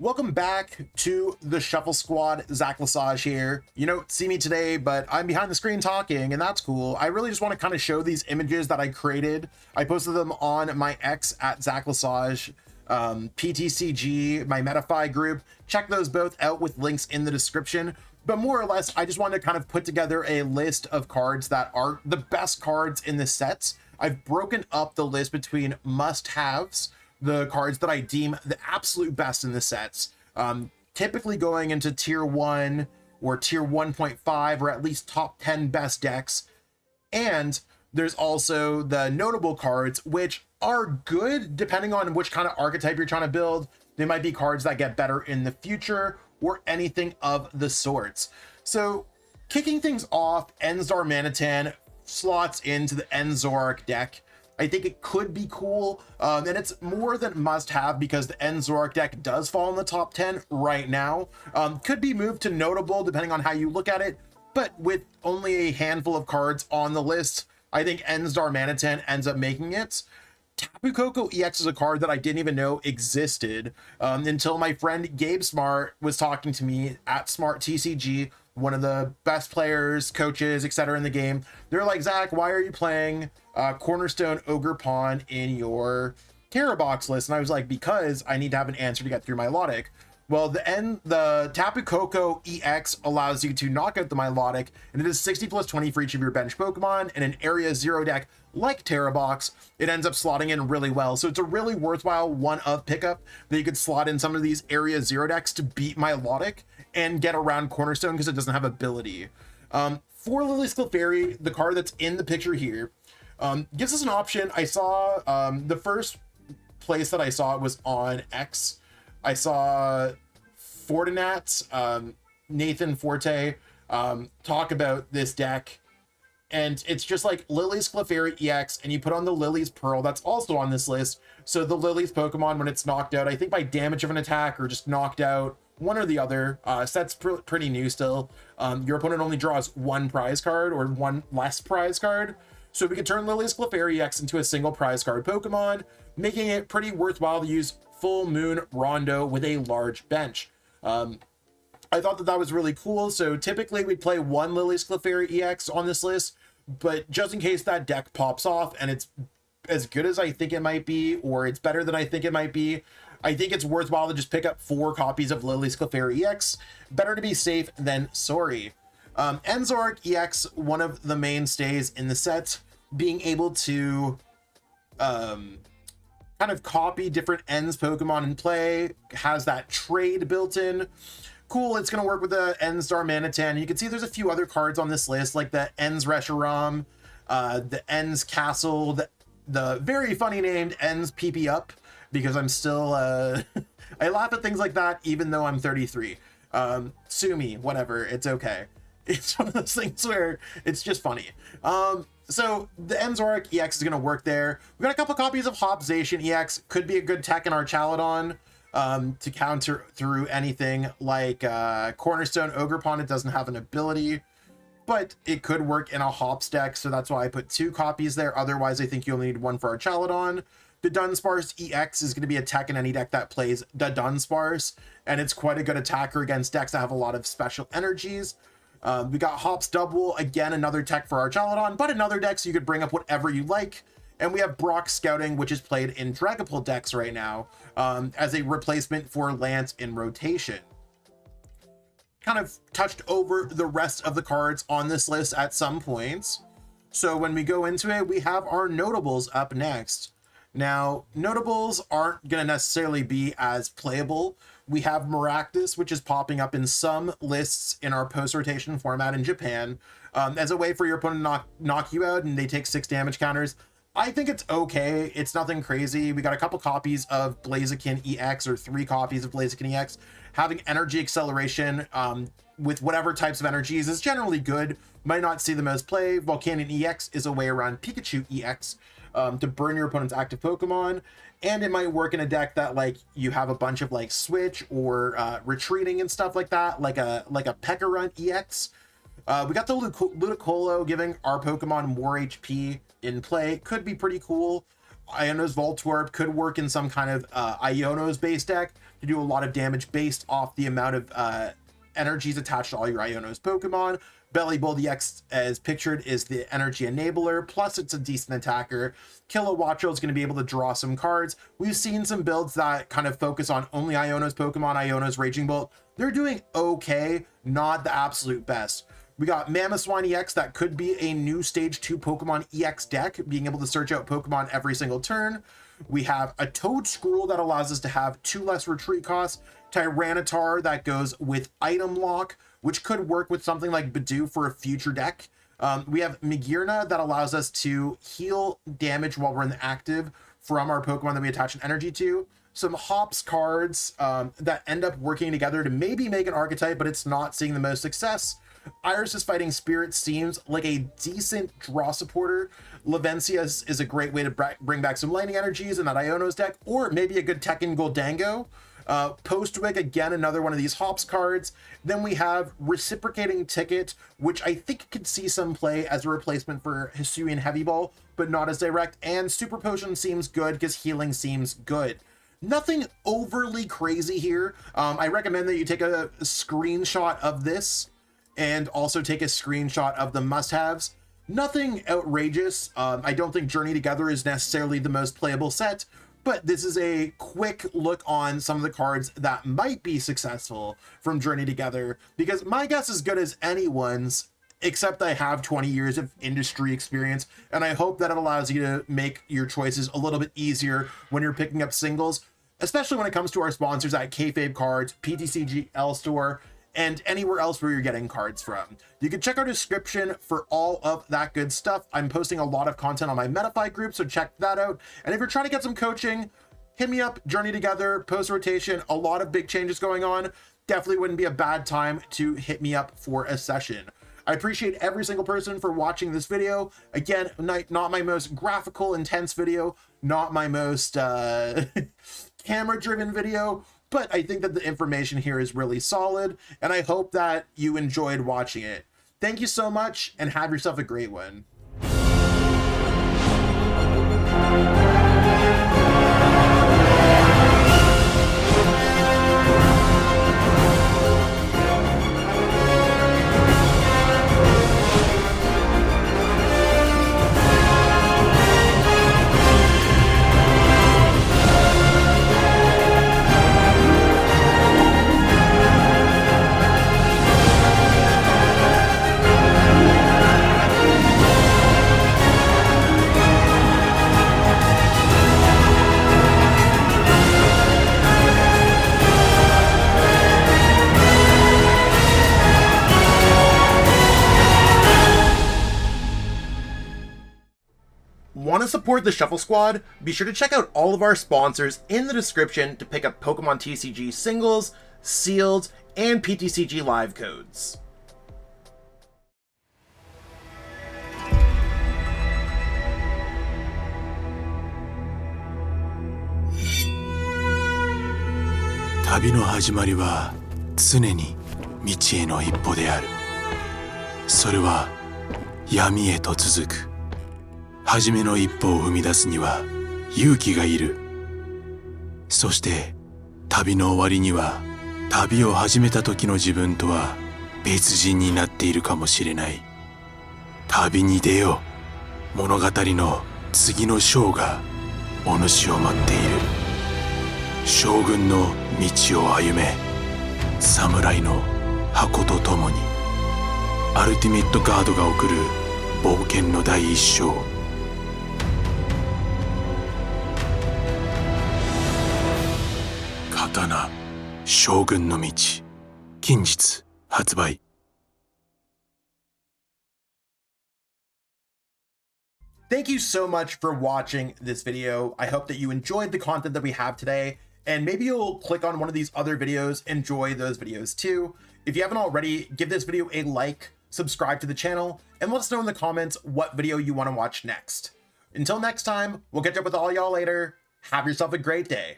Welcome back to the Shuffle Squad. Zach Lesage here. You don't see me today, but I'm behind the screen talking, and that's cool. I really just want to kind of show these images that I created. I posted them on my X at Zach Lesage, PTCG, my Metafy group. Check those both out with links in the description. But more or less, I just wanted to kind of put together a list of cards that are the best cards in the sets. I've broken up the list between must-haves, the cards that I deem the absolute best in the sets, typically going into tier 1 or tier 1.5 or at least top 10 best decks. And there's also the notable cards, which are good depending on which kind of archetype you're trying to build. They might be cards that get better in the future or anything of the sorts. So kicking things off, Enzar Manatan slots into the Enzoric deck. I think it could be cool, and it's more than must-have because the Enzoric deck does fall in the top 10 right now. Could be moved to notable depending on how you look at it, but with only a handful of cards on the list, I think Enzar Manatan ends up making it. Tapu Koko EX is a card that I didn't even know existed until my friend Gabe Smart was talking to me at Smart TCG, one of the best players, coaches, etc. in the game. They're like, Zach, why are you playing Cornerstone Ogre Pawn in your Terror Box list? And I was like, because I need to have an answer to get through Milotic. Well, the Tapu Koko EX allows you to knock out the Milotic, and it is 60 plus 20 for each of your bench Pokemon. In an Area 0 deck like Terra Box, it ends up slotting in really well. So it's a really worthwhile one-of pickup that you could slot in some of these Area 0 decks to beat Milotic and get around Cornerstone because it doesn't have ability. For Lily's Clefairy, the card that's in the picture here, gives us an option. I saw the first place that I saw it was on X. I saw Fortinat, Nathan Forte, talk about this deck, and it's just like Lily's Clefairy EX, and you put on the Lily's Pearl that's also on this list. So the Lily's Pokemon, when it's knocked out, I think by damage of an attack or just knocked out, one or the other, set's pretty new still. Your opponent only draws one prize card or one less prize card. So we could turn Lily's Clefairy EX into a single prize card Pokemon, making it pretty worthwhile to use Full Moon Rondo with a large bench. I thought that was really cool. So typically we'd play one Lily's Clefairy EX on this list, but just in case that deck pops off and it's as good as I think it might be, or it's better than I think it might be, I think it's worthwhile to just pick up 4 copies of Lily's Clefairy EX. Better to be safe than sorry. Enzoric EX, one of the mainstays in the set, being able to kind of copy different Enz Pokemon in play, has that trade built in. Cool, it's going to work with the Enzar Manatan. You can see there's a few other cards on this list, like the Enz Reshiram, the Enz Castle, the very funny named Enz PP Up, because I'm still, I laugh at things like that even though I'm 33. Sue me, whatever, it's okay. It's one of those things where it's just funny. So the Enzoric EX is going to work there. We've got a couple copies of Hopzation EX. Could be a good tech in our Chaladon to counter through anything like Cornerstone Ogre Pawn. It doesn't have an ability, but it could work in a Hops deck, so that's why I put 2 copies there. Otherwise, I think you only need 1 for our Chaladon. The Dunsparce EX is going to be a tech in any deck that plays the Dunsparce, and it's quite a good attacker against decks that have a lot of special energies. We got Hops Double, again, another tech for our Chaladon, but another deck, so you could bring up whatever you like. And we have Brock Scouting, which is played in Dragapult decks right now, as a replacement for Lance in rotation. Kind of touched over the rest of the cards on this list at some points. So when we go into it, we have our notables up next. Now, notables aren't going to necessarily be as playable. We have Maractus, which is popping up in some lists in our post-rotation format in Japan, as a way for your opponent to knock you out, and they take 6 damage counters. I think it's okay. It's nothing crazy. We got a couple copies of Blaziken EX, or 3 copies of Blaziken EX. Having energy acceleration with whatever types of energies is generally good. Might not see the most play. Volcanion EX is a way around Pikachu EX to burn your opponent's active Pokemon. And it might work in a deck that, like, you have a bunch of, like, Switch or retreating and stuff like that, like a Pekka EX. We got the Ludicolo giving our Pokemon more HP in play. Could be pretty cool. Iono's Voltorb could work in some kind of Iono's base deck to do a lot of damage based off the amount of energies attached to all your Iono's Pokemon. Bellibolt EX, as pictured, is the energy enabler, plus it's a decent attacker. Kilowattrel is going to be able to draw some cards. We've seen some builds that kind of focus on only Iono's Pokemon, Iono's Raging Bolt. They're doing okay, not the absolute best. We got Mamoswine EX, that could be a new Stage 2 Pokemon EX deck, being able to search out Pokemon every single turn. We have a Toedscruel that allows us to have 2 less retreat costs. Tyranitar that goes with Item Lock, which could work with something like Badoo for a future deck. We have Migirna that allows us to heal damage while we're in the active from our Pokemon that we attach an energy to. Some Hops cards that end up working together to maybe make an archetype, but it's not seeing the most success. Iris's Fighting Spirit seems like a decent draw supporter. Lavencia is a great way to bring back some lightning energies in that Iono's deck, or maybe a good Tekken Goldango. Postwig, again, another one of these Hops cards. Then we have Reciprocating Ticket, which I think could see some play as a replacement for Hisuian Heavy Ball, but not as direct. And Super Potion seems good because healing seems good. Nothing overly crazy here. I recommend that you take a screenshot of this and also take a screenshot of the must-haves. Nothing outrageous. I don't think Journey Together is necessarily the most playable set, but this is a quick look on some of the cards that might be successful from Journey Together, because my guess is as good as anyone's, except I have 20 years of industry experience, and I hope that it allows you to make your choices a little bit easier when you're picking up singles, especially when it comes to our sponsors at Kayfabe Cards, PTCG L Store, and anywhere else where you're getting cards from. You can check our description for all of that good stuff. I'm posting a lot of content on my Metafy group, so check that out. And if you're trying to get some coaching, hit me up. Journey Together, post-rotation, a lot of big changes going on. Definitely wouldn't be a bad time to hit me up for a session. I appreciate every single person for watching this video. Again, not my most graphical, intense video, not my most camera-driven video, but I think that the information here is really solid, and I hope that you enjoyed watching it. Thank you so much, and have yourself a great one. Want to support the Shuffle Squad? Be sure to check out all of our sponsors in the description to pick up Pokemon TCG singles, sealed, and PTCG live codes. Tabi no hajimari wa tsune ni michi e no ippo de aru. Sore wa yami e to tsuzuku. 初めの一歩を踏み出すには勇気がいる。そして旅の終わりには旅を始めた時の自分とは別人になっているかもしれない。旅に出よう。物語の次の章がお主を待っている。将軍の道を歩め。侍の箱とともに。アルティメットガードが送る冒険の第一章。刀将軍の道近日発売。Thank you so much for watching this video. I hope that you enjoyed the content that we have today, and maybe you'll click on one of these other videos, enjoy those videos too. If you haven't already, give this video a like, subscribe to the channel, and let us know in the comments what video you want to watch next. Until next time, we'll catch up with all y'all later. Have yourself a great day.